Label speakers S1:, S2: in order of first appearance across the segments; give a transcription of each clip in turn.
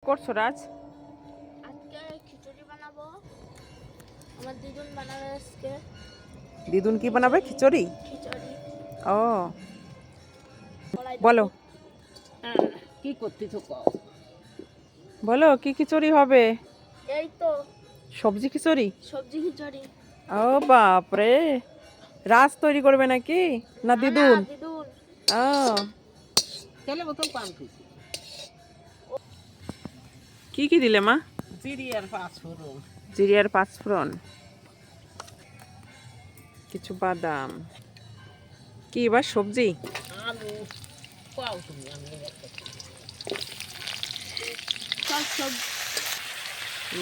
S1: করছো রাজ?
S2: আজকে খিচুড়ি বানাবো। আমার দিদুন বানাবে আজকে।
S1: দিদুন কি বানাবে? খিচুড়ি।
S2: খিচুড়ি
S1: ও বলো
S3: কি করতেছো কও?
S1: বলো কি খিচুড়ি হবে?
S2: এই তো
S1: সবজি খিচুড়ি।
S2: সবজি খিচুড়ি।
S1: ও বাপরে, রাজ তৈরি করবে নাকি না দিদুন?
S2: দিদুন।
S1: ও
S3: তেলে বোতল পান খুশি
S1: কি কি দিলে মা?
S3: জিরি আর পাঁচফোড়ন।
S1: জিরে আর পাঁচফোড়ন, কিছু বাদাম, কি এবার সবজি?
S3: আলু পাও তুমি আমি
S2: সব সব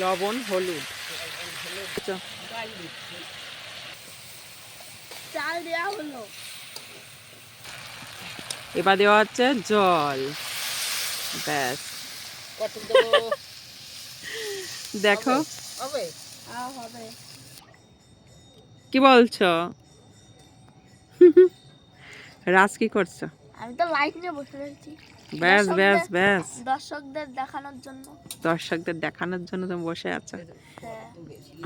S1: লবণ, হলুদ,
S3: ডাল দিচ্ছি।
S2: চাল দেওয়া হলো।
S1: এবার দেওয়া হচ্ছে জল। ব্যাস,
S3: কত দেবো?
S1: দেখো
S3: হবে
S2: হবে।
S1: কি বলছো? রাজ কি করছো?
S2: আমি তো লাইট নিয়ে বসে রয়েছি।
S1: ব্যাস ব্যাস ব্যাস,
S2: দর্শকদের দেখানোর জন্য।
S1: দর্শকদের দেখানোর জন্য তুমি বসে আছো।
S2: হ্যাঁ,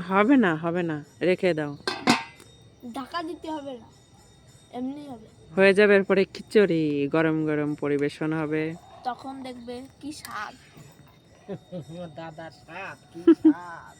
S1: হবে না হবে না, রেখে দাও।
S2: ঢাকা দিতে হবে না, এমনি হবে।
S1: হয়ে যাবে, এরপরে খিচুড়ি গরম গরম পরিবেশন হবে।
S2: তখন দেখবে কি স্বাদ।
S3: দাদার স্বাদ কি স্বাদ।